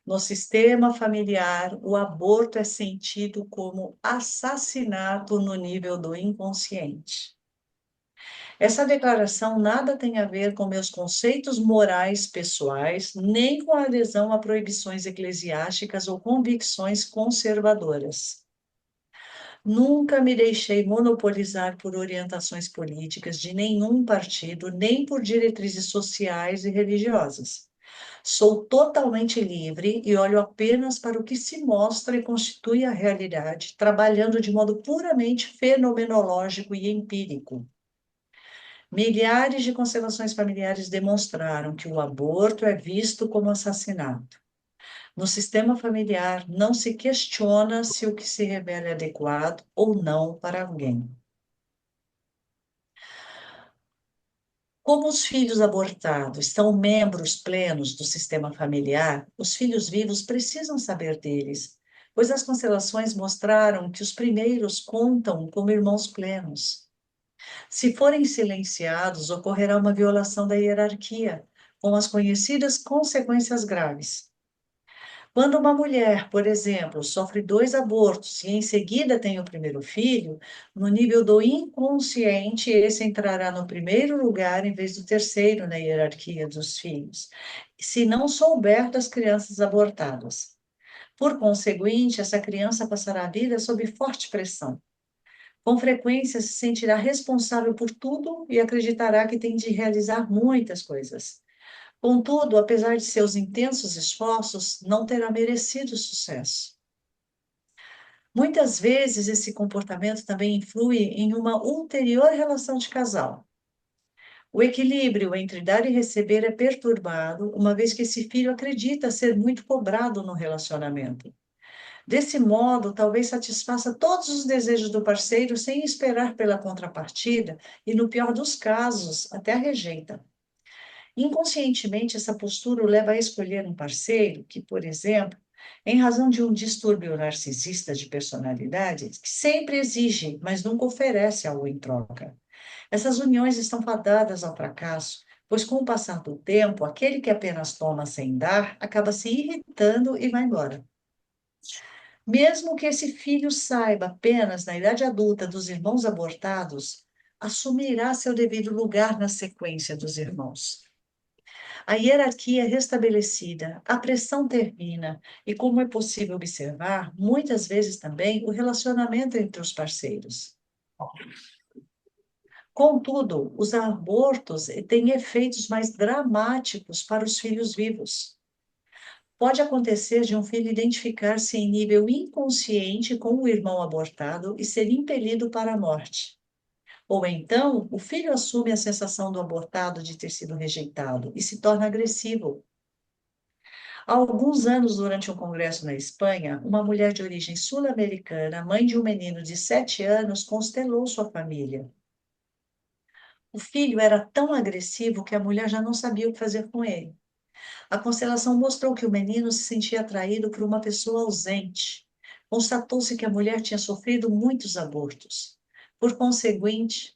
No sistema familiar, o aborto é sentido como assassinato no nível do inconsciente. Essa declaração nada tem a ver com meus conceitos morais pessoais, nem com a adesão a proibições eclesiásticas ou convicções conservadoras. Nunca me deixei monopolizar por orientações políticas de nenhum partido, nem por diretrizes sociais e religiosas. Sou totalmente livre e olho apenas para o que se mostra e constitui a realidade, trabalhando de modo puramente fenomenológico e empírico. Milhares de constelações familiares demonstraram que o aborto é visto como assassinato. No sistema familiar, não se questiona se o que se revela é adequado ou não para alguém. Como os filhos abortados são membros plenos do sistema familiar, os filhos vivos precisam saber deles, pois as constelações mostraram que os primeiros contam como irmãos plenos. Se forem silenciados, ocorrerá uma violação da hierarquia, com as conhecidas consequências graves. Quando uma mulher, por exemplo, sofre dois abortos e em seguida tem o primeiro filho, no nível do inconsciente, esse entrará no primeiro lugar em vez do terceiro na hierarquia dos filhos, se não souber das crianças abortadas. Por conseguinte, essa criança passará a vida sob forte pressão. Com frequência, se sentirá responsável por tudo e acreditará que tem de realizar muitas coisas. Contudo, apesar de seus intensos esforços, não terá merecido sucesso. Muitas vezes, esse comportamento também influi em uma ulterior relação de casal. O equilíbrio entre dar e receber é perturbado, uma vez que esse filho acredita ser muito cobrado no relacionamento. Desse modo, talvez satisfaça todos os desejos do parceiro sem esperar pela contrapartida e, no pior dos casos, até a rejeita. Inconscientemente, essa postura o leva a escolher um parceiro que, por exemplo, em razão de um distúrbio narcisista de personalidade, que sempre exige, mas nunca oferece algo em troca. Essas uniões estão fadadas ao fracasso, pois com o passar do tempo, aquele que apenas toma sem dar acaba se irritando e vai embora. Mesmo que esse filho saiba apenas na idade adulta dos irmãos abortados, assumirá seu devido lugar na sequência dos irmãos. A hierarquia é restabelecida, a pressão termina, e como é possível observar, muitas vezes também o relacionamento entre os parceiros. Contudo, os abortos têm efeitos mais dramáticos para os filhos vivos. Pode acontecer de um filho identificar-se em nível inconsciente com o irmão abortado e ser impelido para a morte. Ou então, o filho assume a sensação do abortado de ter sido rejeitado e se torna agressivo. Há alguns anos, durante um congresso na Espanha, uma mulher de origem sul-americana, mãe de um menino de 7 anos, constelou sua família. O filho era tão agressivo que a mulher já não sabia o que fazer com ele. A constelação mostrou que o menino se sentia atraído por uma pessoa ausente. Constatou-se que a mulher tinha sofrido muitos abortos. Por conseguinte,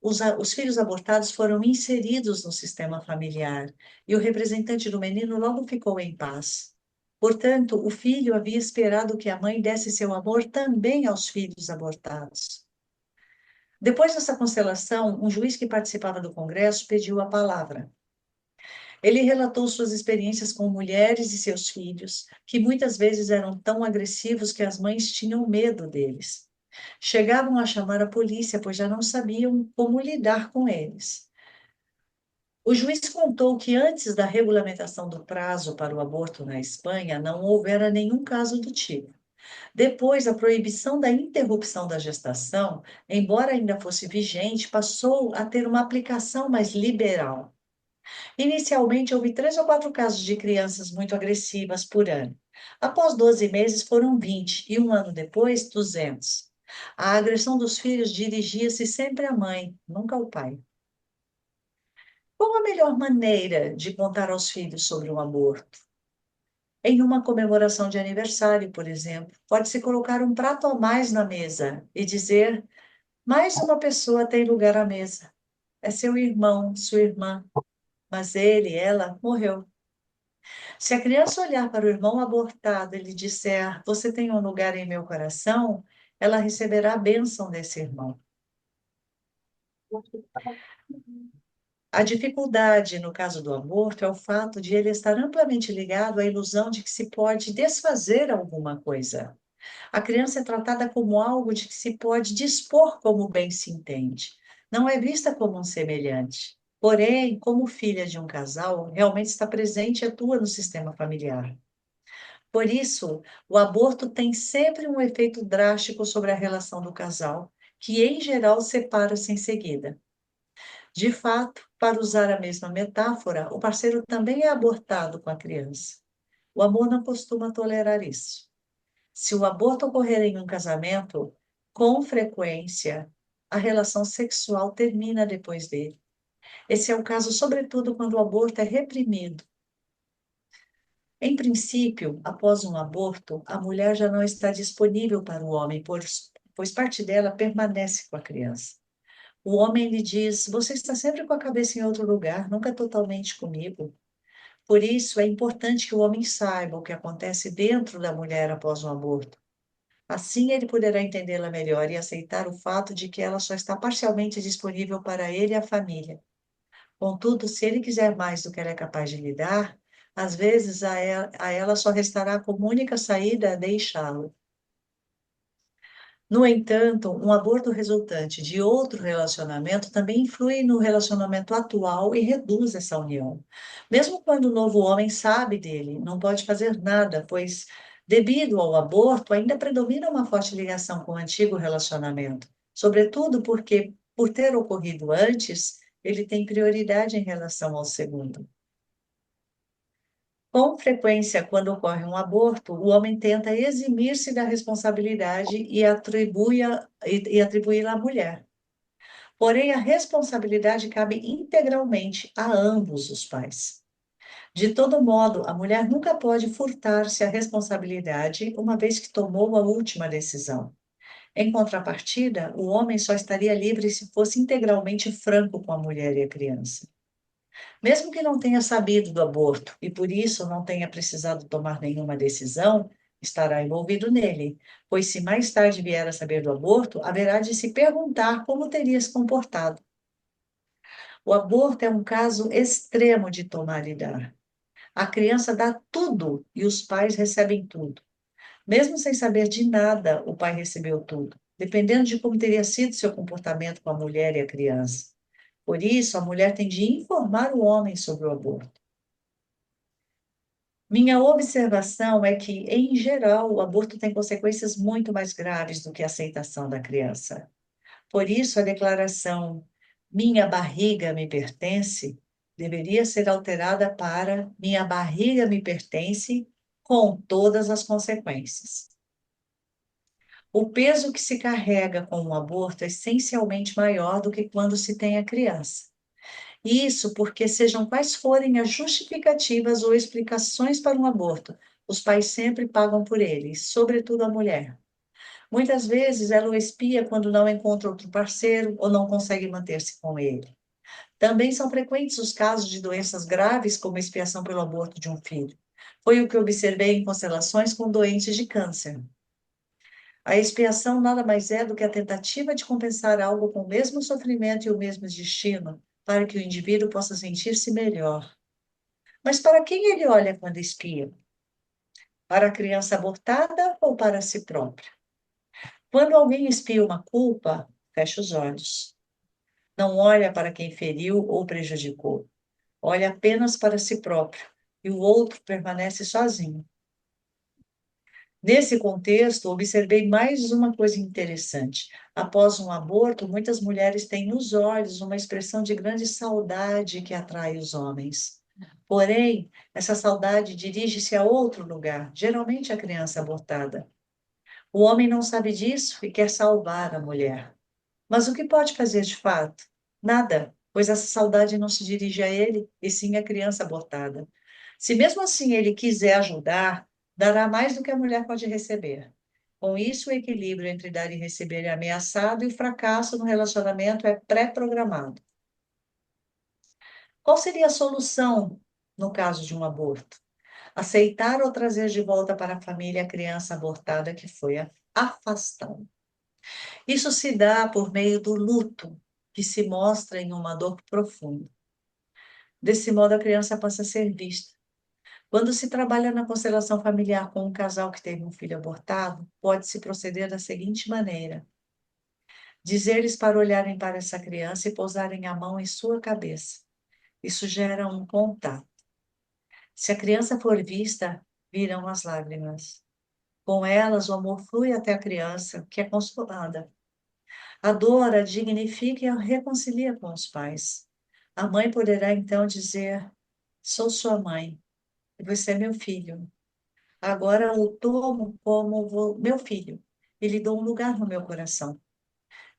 os filhos abortados foram inseridos no sistema familiar e o representante do menino logo ficou em paz. Portanto, o filho havia esperado que a mãe desse seu amor também aos filhos abortados. Depois dessa constelação, um juiz que participava do congresso pediu a palavra. Ele relatou suas experiências com mulheres e seus filhos, que muitas vezes eram tão agressivos que as mães tinham medo deles. Chegavam a chamar a polícia, pois já não sabiam como lidar com eles. O juiz contou que antes da regulamentação do prazo para o aborto na Espanha, não houvera nenhum caso do tipo. Depois, a proibição da interrupção da gestação, embora ainda fosse vigente, passou a ter uma aplicação mais liberal. Inicialmente, houve 3 ou 4 casos de crianças muito agressivas por ano. Após 12 meses, foram 20, e um ano depois, 200. A agressão dos filhos dirigia-se sempre à mãe, nunca ao pai. Qual a melhor maneira de contar aos filhos sobre o aborto? Em uma comemoração de aniversário, por exemplo, pode-se colocar um prato a mais na mesa e dizer: Mais uma pessoa tem lugar à mesa. É seu irmão, sua irmã, mas ela morreu. Se a criança olhar para o irmão abortado e lhe disser: Você tem um lugar em meu coração, ela receberá a bênção desse irmão. A dificuldade no caso do aborto é o fato de ele estar amplamente ligado à ilusão de que se pode desfazer alguma coisa. A criança é tratada como algo de que se pode dispor como bem se entende. Não é vista como um semelhante. Porém, como filha de um casal, realmente está presente e atua no sistema familiar. Por isso, o aborto tem sempre um efeito drástico sobre a relação do casal, que em geral separa-se em seguida. De fato, para usar a mesma metáfora, o parceiro também é abortado com a criança. O amor não costuma tolerar isso. Se o aborto ocorrer em um casamento, com frequência, a relação sexual termina depois dele. Esse é o caso, sobretudo, quando o aborto é reprimido. Em princípio, após um aborto, a mulher já não está disponível para o homem, pois parte dela permanece com a criança. O homem lhe diz: Você está sempre com a cabeça em outro lugar, nunca totalmente comigo. Por isso, é importante que o homem saiba o que acontece dentro da mulher após um aborto. Assim, ele poderá entendê-la melhor e aceitar o fato de que ela só está parcialmente disponível para ele e a família. Contudo, se ele quiser mais do que ela é capaz de lhe dar, às vezes a ela só restará como única saída deixá-lo. No entanto, um aborto resultante de outro relacionamento também influi no relacionamento atual e reduz essa união. Mesmo quando o novo homem sabe dele, não pode fazer nada, pois, devido ao aborto, ainda predomina uma forte ligação com o antigo relacionamento, sobretudo porque, por ter ocorrido antes, ele tem prioridade em relação ao segundo. Com frequência, quando ocorre um aborto, o homem tenta eximir-se da responsabilidade e atribuí-la à mulher. Porém, a responsabilidade cabe integralmente a ambos os pais. De todo modo, a mulher nunca pode furtar-se à responsabilidade, uma vez que tomou a última decisão. Em contrapartida, o homem só estaria livre se fosse integralmente franco com a mulher e a criança. Mesmo que não tenha sabido do aborto e por isso não tenha precisado tomar nenhuma decisão, estará envolvido nele, pois se mais tarde vier a saber do aborto, haverá de se perguntar como teria se comportado. O aborto é um caso extremo de tomar e dar. A criança dá tudo e os pais recebem tudo. Mesmo sem saber de nada, o pai recebeu tudo, dependendo de como teria sido seu comportamento com a mulher e a criança. Por isso, a mulher tem de informar o homem sobre o aborto. Minha observação é que, em geral, o aborto tem consequências muito mais graves do que a aceitação da criança. Por isso, a declaração minha barriga me pertence deveria ser alterada para minha barriga me pertence com todas as consequências. O peso que se carrega com o aborto é essencialmente maior do que quando se tem a criança. Isso porque, sejam quais forem as justificativas ou explicações para um aborto, os pais sempre pagam por ele, sobretudo a mulher. Muitas vezes ela o espia quando não encontra outro parceiro ou não consegue manter-se com ele. Também são frequentes os casos de doenças graves, como a expiação pelo aborto de um filho. Foi o que observei em constelações com doentes de câncer. A expiação nada mais é do que a tentativa de compensar algo com o mesmo sofrimento e o mesmo destino, para que o indivíduo possa sentir-se melhor. Mas para quem ele olha quando expia? Para a criança abortada ou para si próprio? Quando alguém expia uma culpa, fecha os olhos. Não olha para quem feriu ou prejudicou. Olha apenas para si próprio e o outro permanece sozinho. Nesse contexto, observei mais uma coisa interessante. Após um aborto, muitas mulheres têm nos olhos uma expressão de grande saudade que atrai os homens. Porém, essa saudade dirige-se a outro lugar, geralmente a criança abortada. O homem não sabe disso e quer salvar a mulher. Mas o que pode fazer de fato? Nada, pois essa saudade não se dirige a ele, e sim à criança abortada. Se mesmo assim ele quiser ajudar, dará mais do que a mulher pode receber. Com isso, o equilíbrio entre dar e receber é ameaçado e o fracasso no relacionamento é pré-programado. Qual seria a solução no caso de um aborto? Aceitar ou trazer de volta para a família a criança abortada que foi afastada. Isso se dá por meio do luto, que se mostra em uma dor profunda. Desse modo, a criança passa a ser vista. Quando se trabalha na constelação familiar com um casal que teve um filho abortado, pode-se proceder da seguinte maneira: dizer-lhes para olharem para essa criança e pousarem a mão em sua cabeça. Isso gera um contato. Se a criança for vista, virão as lágrimas. Com elas, o amor flui até a criança, que é consolada. A dor a dignifica e a reconcilia com os pais. A mãe poderá então dizer: sou sua mãe, e você é meu filho. Agora o tomo como meu filho, e lhe dou um lugar no meu coração.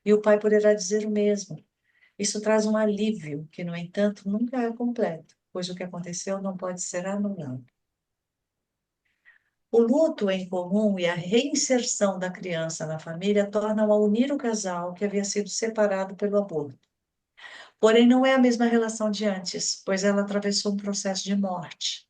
E o pai poderá dizer o mesmo. Isso traz um alívio, que, no entanto, nunca é completo, pois o que aconteceu não pode ser anulado. O luto em comum e a reinserção da criança na família tornam a unir o casal que havia sido separado pelo aborto. Porém, não é a mesma relação de antes, pois ela atravessou um processo de morte.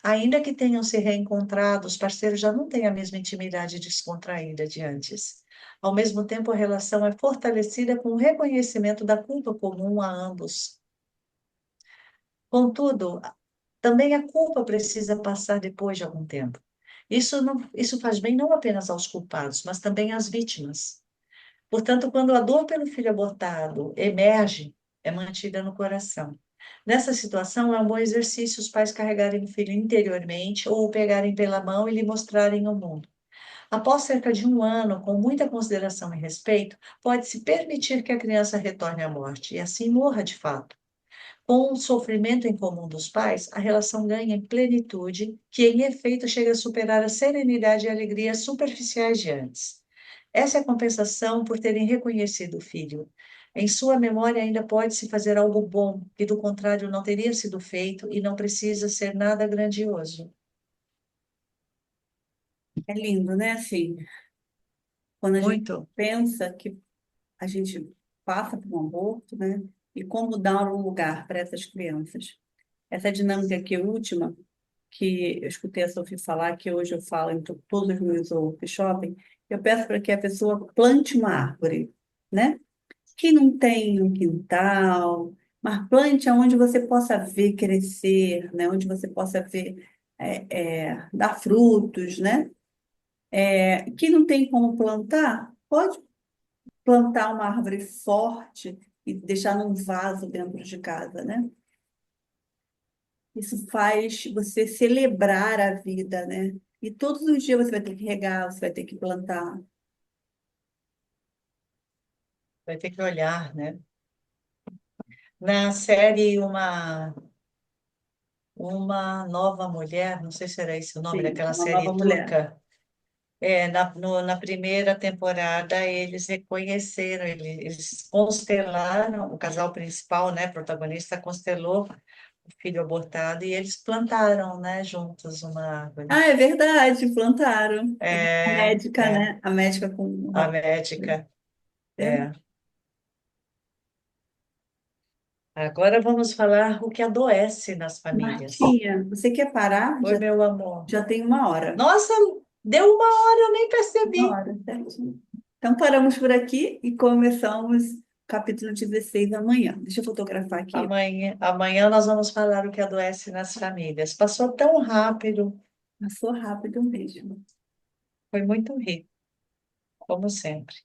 Ainda que tenham se reencontrado, os parceiros já não têm a mesma intimidade descontraída de antes. Ao mesmo tempo, a relação é fortalecida com o reconhecimento da culpa comum a ambos. Contudo, também a culpa precisa passar depois de algum tempo. Isso faz bem não apenas aos culpados, mas também às vítimas. Portanto, quando a dor pelo filho abortado emerge, é mantida no coração. Nessa situação, é um bom exercício os pais carregarem o filho interiormente ou o pegarem pela mão e lhe mostrarem o mundo. Após cerca de um ano, com muita consideração e respeito, pode-se permitir que a criança retorne à morte e assim morra de fato. Com o sofrimento em comum dos pais, a relação ganha em plenitude, que em efeito chega a superar a serenidade e a alegria superficiais de antes. Essa é a compensação por terem reconhecido o filho. Em sua memória ainda pode-se fazer algo bom, que do contrário não teria sido feito e não precisa ser nada grandioso. É lindo, né? Assim, quando a gente Muito. pensa que a gente passa por um aborto, né? E como dar um lugar para essas crianças. Essa dinâmica aqui última, que eu escutei a Sofia falar, que hoje eu falo em todos os meus workshops, eu peço para que a pessoa plante uma árvore, né? Que não tem um quintal, mas plante onde você possa ver crescer, né? Onde você possa ver dar frutos, né? Que não tem como plantar, pode plantar uma árvore forte e deixar num vaso dentro de casa, né? Isso faz você celebrar a vida, né? E todos os dias você vai ter que regar, você vai ter que plantar. Vai ter que olhar, né? Na série uma Nova Mulher, não sei se era esse o nome Sim, daquela uma nova série mulher. turca. Na primeira temporada, eles reconheceram, eles constelaram, o casal principal, né, protagonista, constelou o filho abortado e eles plantaram, né, juntos uma árvore. Ah, é verdade, plantaram. A É, médica, é, né? A médica com o a rapaz. médica. É. É. Agora vamos falar o que adoece nas famílias. Martinha, você quer parar? Oi, meu amor. Já tem uma hora. Nossa, deu uma hora, eu nem Uma percebi. hora, certinho. Então, paramos por aqui e começamos o capítulo 16 amanhã. Deixa eu fotografar aqui. Amanhã nós vamos falar o que adoece nas famílias. Passou tão rápido, Passou rápido mesmo. foi muito rico, como sempre.